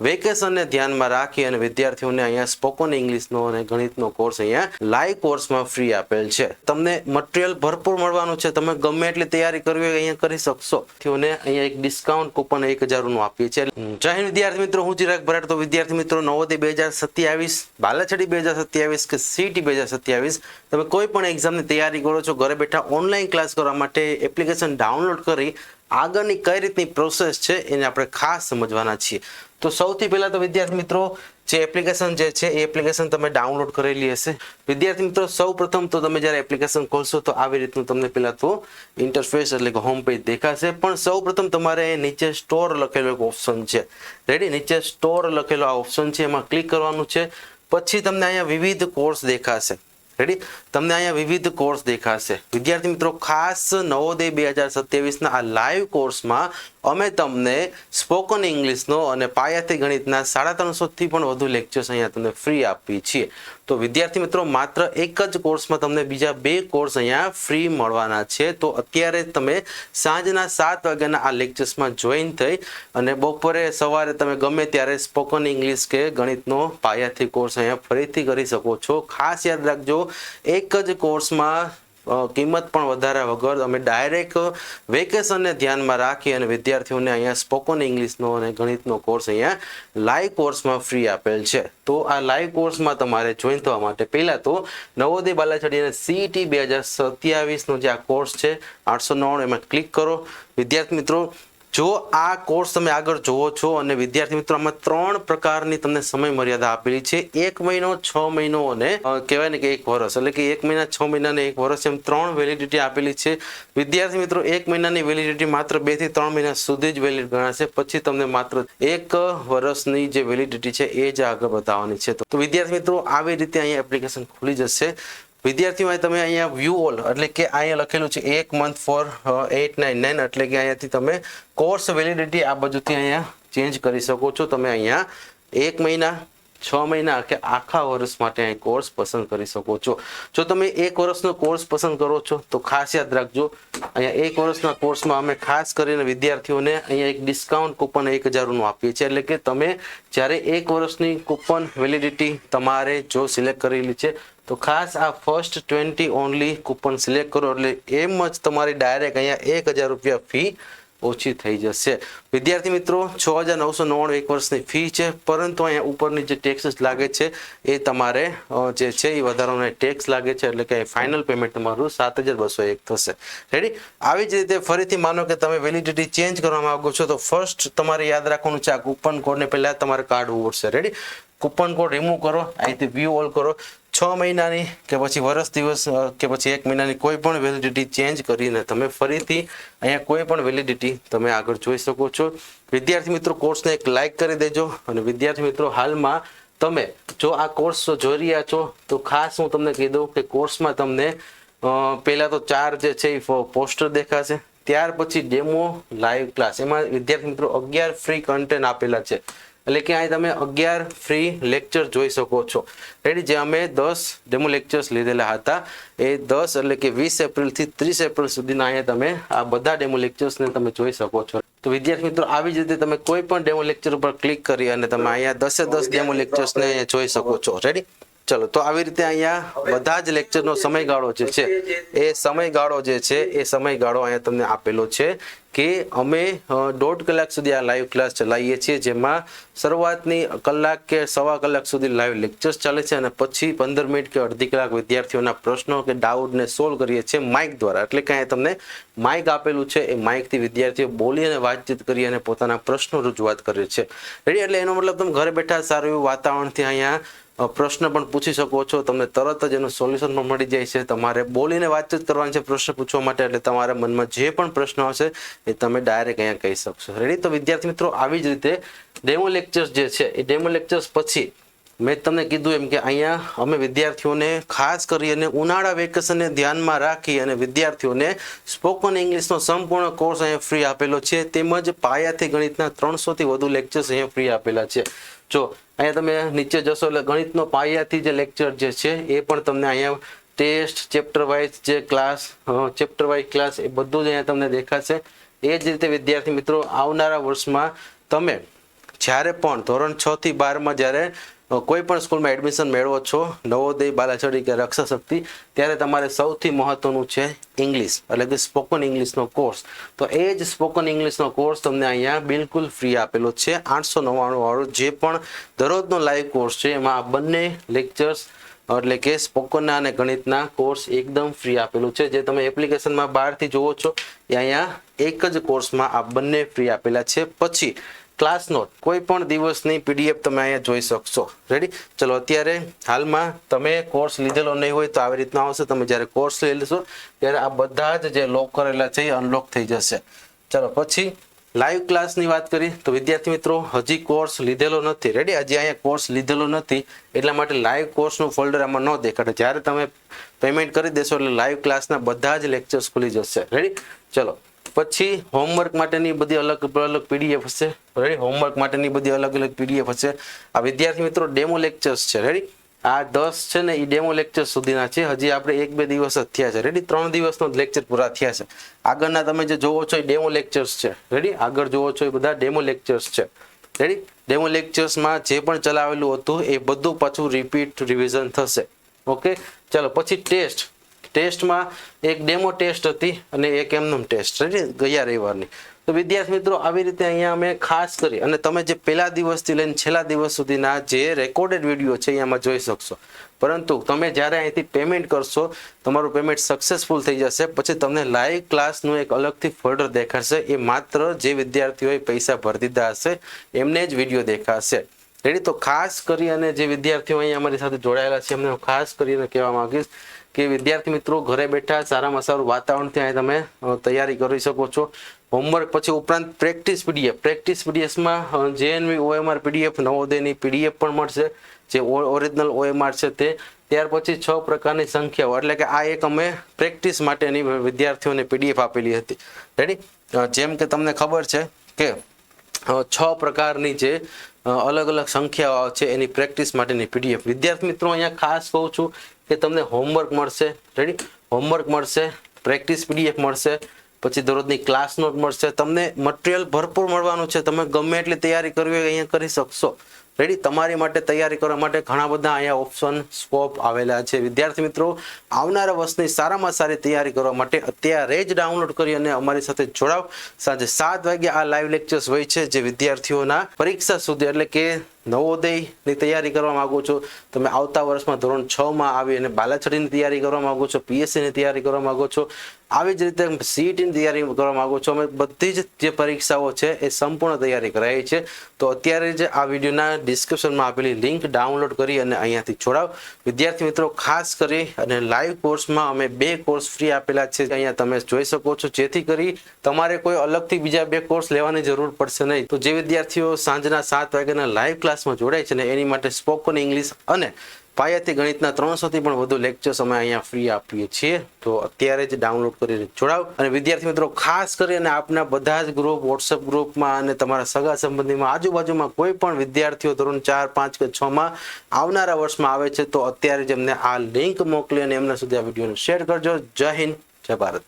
વેકેશનને ધ્યાનમાં રાખી અને વિદ્યાર્થીઓને અહીંયા સ્પોકન ઇંગ્લિશનો અને ગણિતનો કોર્સ અહીંયા લાઈવ કોર્સમાં ફ્રી આપેલ છે. તમને મટીરિયલ ભરપૂર મળવાનું છે. તમે ગમે એટલી તૈયારી કરવી હોય અહીંયા કરી શકશો. વિદ્યાર્થીઓને અહીંયા એક ડિસ્કાઉન્ટ કૂપન 1000 નું આપીએ છીએ. જય હિન્દ વિદ્યાર્થી મિત્રો, હું ચિરાગ ભરાડ. તો વિદ્યાર્થી મિત્રો, નવોદય 2027, બાલાછડી 2027 કે સીટી 2027 તમે કોઈ પણ એક્ઝામની તૈયારી કરો છો, ઘરે બેઠા ઓનલાઈન ક્લાસ કરવા માટે એપ્લિકેશન ડાઉનલોડ કરી આગળની કઈ રીતની પ્રોસેસ છે એને આપણે ખાસ સમજવાના છીએ. તો સૌથી પહેલા તો વિદ્યાર્થી મિત્રો, જે એપ્લિકેશન જે છે એ એપ્લિકેશન તમે ડાઉનલોડ કરેલી હશે. વિદ્યાર્થી મિત્રો, સૌ પ્રથમ તો તમે જ્યારે એપ્લિકેશન ખોલશો તો આવી રીતનું તમને પહેલા તો ઇન્ટરફેસ એટલે કે હોમ પેજ દેખાશે. પણ સૌ પ્રથમ તમારે નીચે સ્ટોર લખેલો એક ઓપ્શન છે. રેડી? નીચે સ્ટોર લખેલો આ ઓપ્શન છે, એમાં ક્લિક કરવાનું છે. પછી તમને અહીંયા વિવિધ કોર્સ દેખાશે. રેડી? તમને અહીંયા વિવિધ કોર્સ દેખાશે. વિદ્યાર્થી મિત્રો, ખાસ નવોદય 2027 ના આ લાઈવ કોર્સમાં અમે તમને સ્પોકન ઇંગ્લિશનો અને પાયાથી ગણિતના 350 થી પણ વધુ લેક્ચર્સ અહીંયા તમને ફ્રી આપીએ છીએ. તો વિદ્યાર્થી મિત્રો, માત્ર એક જ કોર્સમાં તમને બીજા 2 કોર્સ અહીંયા ફ્રી મળવાના છે. તો અત્યારે તમે સાંજના 7 વાગ્યાના આ લેક્ચર્સમાં જોઈન થઈ અને બપોરે સવારે તમે ગમે ત્યારે સ્પોકન ઇંગ્લિશ કે ગણિતનો પાયાથી કોર્સ અહીંયા ફરીથી કરી શકો છો. ખાસ યાદ રાખજો, એક જ કોર્સમાં કિંમત પણ વધારા વગર અમે ડાયરેક્ટ વેકેશનને ધ્યાનમાં રાખી અને વિદ્યાર્થીઓને અહીંયા સ્પોકન ઇંગ્લિશનો અને ગણિતનો કોર્સ અહીંયા લાઈવ કોર્સમાં ફ્રી આપેલ છે. તો આ લાઈવ કોર્સમાં તમારે જોઈન થવા માટે પહેલા તો નવોદય બાલાછડી અને સીઈટી 2027 નો જે આ કોર્સ છે 899 એમાં ક્લિક કરો. વિદ્યાર્થી મિત્રો, જો આ કોર્સ તમે આગળ જોવો છો અને વિદ્યાર્થી મિત્રો, આમાં 3 પ્રકારની તમને સમય મર્યાદા આપેલી છે. 1 મહિનો, 6 મહિનો અને કહેવાય ને કે 1 વર્ષ. એટલે કે 1 મહિના, 6 મહિના અને 1 વર્ષ એમ 3 વેલિડિટી આપેલી છે. વિદ્યાર્થી મિત્રો, 1 મહિનાની વેલિડિટી માત્ર 2 થી 3 મહિના સુધી જ વેલિડ ગણાશે. પછી તમને માત્ર 1 વર્ષની જે વેલિડિટી છે એ જ આગળ બતાવવાની છે. તો વિદ્યાર્થી મિત્રો, આવી રીતે અહીંયા એપ્લિકેશન ખુલી જશે. વિદ્યાર્થીઓ, તમે અહીંયા વ્યૂ ઓલ એટલે કે અહીંયા લખેલું છે 1 month for 899 એટલે કે અહીંયાથી તમે કોર્સ વેલિડિટી આ બાજુથી અહીંયા ચેન્જ કરી શકો છો. તમે અહીંયા 1 મહિના, 6 મહિના કે આખા વર્ષ માટે અહીં કોર્સ પસંદ કરી શકો છો. જો તમે 1 વર્ષનો કોર્સ પસંદ કરો છો તો ખાસ યાદ રાખજો, અહીંયા 1 વર્ષના કોર્સમાં અમે ખાસ કરીને વિદ્યાર્થીઓને અહીંયા એક ડિસ્કાઉન્ટ કૂપન 1000 નું આપીએ છીએ. એટલે કે તમે જ્યારે 1 વર્ષની કૂપન વેલિડિટી તમારે જો સિલેક્ટ કરેલી છે તો ખાસ આ ફર્સ્ટ 20 ઓનલી કૂપન સિલેક્ટ કરો એટલે એમ જ તમારી ડાયરેક્ટ અહીંયા 1000 રૂપિયા ફી ઓછી થઈ જશે. વિદ્યાર્થી મિત્રો, 6999 1 વર્ષની ફી છે, પરંતુ અહીંયા ઉપરની જે ટેક્સ લાગે છે એ તમારે જે છે એ વધારાનો ટેક્સ લાગે છે. એટલે કે ફાઇનલ પેમેન્ટ તમારું 7201 થશે. રેડી? આવી જ રીતે ફરીથી માનો કે તમે વેલિડિટી ચેન્જ કરવા માંગો છો તો ફર્સ્ટ તમારે યાદ રાખવાનું છે આ કૂપન કોડને પહેલા તમારે કાઢવું પડશે. રેડી? કૂપન કોડ રિમૂવ કરો, અહીંથી વ્યૂ ઓલ કરો. 6 મહિનાની કે પછી વર્ષ દિવસ કે પછી 1 મહિનાની કોઈ પણ વેલિડિટી ચેન્જ કરીને તમે ફરીથી અહીંયા કોઈ પણ વેલિડિટી તમે આગળ જોઈ શકો છો. વિદ્યાર્થી મિત્રો, કોર્સને એક લાઈક કરી દેજો. અને વિદ્યાર્થી મિત્રો, હાલમાં તમે જો આ કોર્સ જોઈ રહ્યા છો તો ખાસ હું તમને કહી દઉં કે કોર્સમાં તમને પહેલા તો 4 જે છે એ પોસ્ટર દેખાશે. ત્યાર પછી ડેમો, લાઈવ ક્લાસ, એમાં વિદ્યાર્થી મિત્રો 11 ફ્રી કન્ટેન્ટ આપેલા છે. એટલે કે અહીં તમે 11 ફ્રી લેક્ચર જોઈ શકો છો. રેડી? જે અમે 10 ડેમો લેક્ચર્સ લીધેલા હતા એ 10 એટલે કે 20 એપ્રિલથી 30 એપ્રિલ સુધીના અહીંયા તમે આ બધા ડેમો લેક્ચર્સને તમે જોઈ શકો છો. તો વિદ્યાર્થી મિત્રો, આવી જ રીતે તમે કોઈ પણ ડેમો લેક્ચર ઉપર ક્લિક કરી અને તમે અહીંયા 10 ડેમો લેક્ચર્સને જોઈ શકો છો. રેડી? ચલો, તો આવી રીતે અહીંયા બધા જ લેક્ચરનો સમયગાળો જે છે એ સમયગાળો અહીંયા તમને આપેલો છે કે અમે 1.5 કલાક સુધી આ લાઈવ ક્લાસ ચલાવીએ છીએ, જેમાં શરૂઆતની કલાક કે સવા કલાક સુધી લાઈવ લેક્ચર્સ ચાલે છે અને પછી 15 મિનિટ કે અડધી કલાક વિદ્યાર્થીઓના પ્રશ્નો કે ડાઉટને સોલ્વ કરીએ છીએ માઇક દ્વારા. એટલે કે અહીંયા તમને માઇક આપેલું છે, એ માઇકથી વિદ્યાર્થીઓ બોલી અને વાતચીત કરી અને પોતાના પ્રશ્નો રજૂઆત કરે છે. રેડી? એટલે એનો મતલબ તમે ઘરે બેઠા સારું એવું વાતાવરણથી અહીંયા પ્રશ્ન પણ પૂછી શકો છો. તમને તરત જ એનું સોલ્યુશન પણ મળી જાય છે. તમારે બોલીને વાતચીત કરવાની છે પ્રશ્ન પૂછવા માટે, એટલે તમારા મનમાં જે પણ પ્રશ્ન હશે એ તમે ડાયરેક્ટ અહીંયા કહી શકશો. રેડી? તો વિદ્યાર્થી મિત્રો, આવી જ રીતે ડેમો લેક્ચર્સ જે છે એ ડેમો લેક્ચર્સ પછી મેં તમને કીધું એમ કે અહીંયા અમે વિદ્યાર્થીઓને ખાસ કરીને ઉનાળા વેકેશનને ધ્યાનમાં રાખી અને વિદ્યાર્થીઓને સ્પોકન ઇંગ્લિશનો સંપૂર્ણ કોર્સ અહીંયા ફ્રી આપેલો છે. તેમજ પાયાથી ગણિતના 300 થી વધુ લેક્ચર્સ અહીંયા ફ્રી આપેલા છે. જો અહીંયા તમે નીચે જશો એટલે ગણિતનો પાયાથી જે લેક્ચર જે છે એ પણ તમને અહીંયા ટેસ્ટ, ચેપ્ટર વાઇઝ જે ક્લાસ, ચેપ્ટર વાઇઝ ક્લાસ એ બધું જ અહીંયા તમને દેખાશે. એ જ રીતે વિદ્યાર્થી મિત્રો, આવનારા વર્ષમાં તમે જ્યારે પણ ધોરણ 6 થી 12માં જ્યારે કોઈ પણ સ્કૂલમાં એડમિશન મેળવો છો, નવોદય, બાલાછડી કે રક્ષા શક્તિ, ત્યારે તમારે સૌથી મહત્વનું છે ઇંગ્લિશ, એટલે કે સ્પોકન ઇંગ્લિશનો કોર્સ. તો એ જ સ્પોકન ઇંગ્લિશનો કોર્સ તમને અહીંયા બિલકુલ ફ્રી આપેલો છે. 899 વાળો જે પણ દરરોજનો લાઈવ કોર્સ છે એમાં આ બંને લેક્ચર્સ એટલે કે સ્પોકનના અને ગણિતના કોર્સ એકદમ ફ્રી આપેલું છે. જે તમે એપ્લિકેશનમાં બહારથી જોવો છો એ અહીંયા એક જ કોર્સમાં આ બંને ફ્રી આપેલા છે. પછી ક્લાસ નોટ કોઈ પણ દિવસની PDF તમે અહીંયા જોઈ શકશો. રેડી? ચલો, અત્યારે હાલમાં તમે કોર્સ લીધેલો નહીં હોય તો આવી રીતના આવશે. તમે જ્યારે કોર્સ લઈ લેશો ત્યારે આ બધા જ જે લોક કરેલા છે એ અનલોક થઈ જશે. ચલો, પછી લાઈવ ક્લાસની વાત કરી તો વિદ્યાર્થી મિત્રો હજી કોર્સ લીધેલો નથી. રેડી? હજી અહીંયા કોર્સ લીધેલો નથી એટલા માટે લાઈવ કોર્સનું ફોલ્ડર આમાં ન દેખાડે. જ્યારે તમે પેમેન્ટ કરી દેશો એટલે લાઈવ ક્લાસના બધા જ લેક્ચર્સ ખુલી જશે. રેડી? ચલો, પછી હોમવર્ક માટેની બધી અલગ અલગ PDF હશે. રેડી? હોમવર્ક માટેની બધી અલગ અલગ PDF હશે. આ વિદ્યાર્થી મિત્રો ડેમો લેક્ચર્સ છે. રેડી? આ 10 છે ને એ ડેમો લેક્ચર સુધીના છે. હજી આપણે 1-2 દિવસ જ થયા છે. રેડી? 3 દિવસનો લેક્ચર પૂરા થયા છે. આગળના તમે જે જોવો છો એ ડેમો લેક્ચર્સ છે. રેડી? આગળ જોવો છો એ બધા ડેમો લેક્ચર્સ છે. રેડી? ડેમો લેક્ચર્સમાં જે પણ ચલાવેલું હતું એ બધું પાછું રિપીટ રિવિઝન થશે. ઓકે? ચલો, પછી ટેસ્ટમાં એક ડેમો ટેસ્ટ હતી અને એક એમનેમ ટેસ્ટ. રેડી? ગયા રવિવારની. તો વિદ્યાર્થી મિત્રો આવી રીતે અહીંયા અમે ખાસ કરી અને તમે જે પહેલા દિવસથી લઈને છેલ્લા દિવસ સુધીના જે રેકોર્ડેડ વિડીયો છે એમાં જોઈ શકશો. પરંતુ તમે જ્યારે અહીંથી પેમેન્ટ કરશો, તમારું પેમેન્ટ સક્સેસફુલ થઈ જશે, પછી તમને લાઈવ ક્લાસનું એક અલગથી ફોલ્ડર દેખાશે. એ માત્ર જે વિદ્યાર્થીઓએ પૈસા ભરી દીધા હશે એમને જ વિડીયો દેખાશે. રેડી? તો ખાસ કરી અને જે વિદ્યાર્થીઓ અહીંયા અમારી સાથે જોડાયેલા છે એમને હું ખાસ કરીને કહેવા માંગીશ કે વિદ્યાર્થી મિત્રો ઘરે બેઠા સારામાં સારું વાતાવરણથી અહીં તમે તૈયારી કરી શકો છો. હોમવર્ક પછી ઉપરાંત પ્રેક્ટિસ PDFમાં JNV OMR PDF નવોદયની PDF પણ મળશે, જે ઓરિજિનલ OMR છે તે. ત્યાર પછી 6 પ્રકારની સંખ્યાઓ, એટલે કે આ એક અમે પ્રેક્ટિસ માટેની વિદ્યાર્થીઓને PDF આપેલી હતી. રેડી? જેમ કે તમને ખબર છે કે 6 પ્રકારની જે અલગ અલગ સંખ્યાઓ છે એની પ્રેક્ટિસ માટેની PDF. વિદ્યાર્થી મિત્રો અહીંયા ખાસ કહું છું કે તમને હોમવર્ક મળશે. રેડી? હોમવર્ક મળશે, પ્રેક્ટિસ PDF મળશે, પછી દરરોજની ક્લાસ નોટ મળશે. તમને મટીરિયલ ભરપૂર મળવાનું છે. તમે ગમે એટલી તૈયારી કરવી હોય અહીંયા કરી શકશો. રેડી? તમારી માટે તૈયારી કરવા માટે ઘણા બધા અહીંયા ઓપ્શન સ્કોપ આવેલા છે. વિદ્યાર્થી મિત્રો આવનારા વર્ષની સારામાં સારી તૈયારી કરવા માટે અત્યારે જ ડાઉનલોડ કરી અને અમારી સાથે જોડાવ. સાંજે 7 વાગે આ લાઈવ લેક્ચર્સ હોય છે જે વિદ્યાર્થીઓના પરીક્ષા સુધી, એટલે કે નવોદયની તૈયારી કરવા માંગો છો, તમે આવતા વર્ષમાં ધોરણ 6માં આવી અને બાલાછડીની તૈયારી કરવા માંગો છો, PSCની તૈયારી કરવા માંગો છો, આવી જ રીતે CETની તૈયારી કરવા માંગો છો, અમે બધી જ જે પરીક્ષાઓ છે એ સંપૂર્ણ તૈયારી કરાવી છે. તો અત્યારે જ આ વિડીયોના ડિસ્ક્રિપ્શનમાં આપેલી લિંક ડાઉનલોડ કરી અને અહીંયાથી જોડાવ. વિદ્યાર્થી મિત્રો ખાસ કરી અને લાઈવ કોર્સમાં અમે 2 કોર્સ ફ્રી આપેલા છે, અહીંયા તમે જોઈ શકો છો, જેથી કરી તમારે કોઈ અલગથી બીજા 2 કોર્સ લેવાની જરૂર પડશે નહીં. તો જે વિદ્યાર્થીઓ સાંજના 7 વાગ્યાના લાઈવ ક્લાસમાં જોડાય છે ને એની માટે સ્પોકન ઇંગ્લિશ અને પાયાથી ગણિતના 300 થી પણ વધુ લેક્ચર્સ અમે અહીંયા ફ્રી આપીએ છીએ. તો અત્યારે જ ડાઉનલોડ કરીને જોડાવ. અને વિદ્યાર્થી મિત્રો ખાસ કરીને આપના બધા જ ગ્રુપ, WhatsApp ગ્રુપમાં અને તમારા સગા સંબંધીમાં આજુબાજુમાં કોઈ પણ વિદ્યાર્થીઓ ધોરણ 4, 5 કે 6માં આવનારા વર્ષમાં આવે છે તો અત્યારે જ એમને આ લિંક મોકલી અને એમના સુધી આ વિડીયોને શેર કરજો. જય હિન્દ, જય ભારત.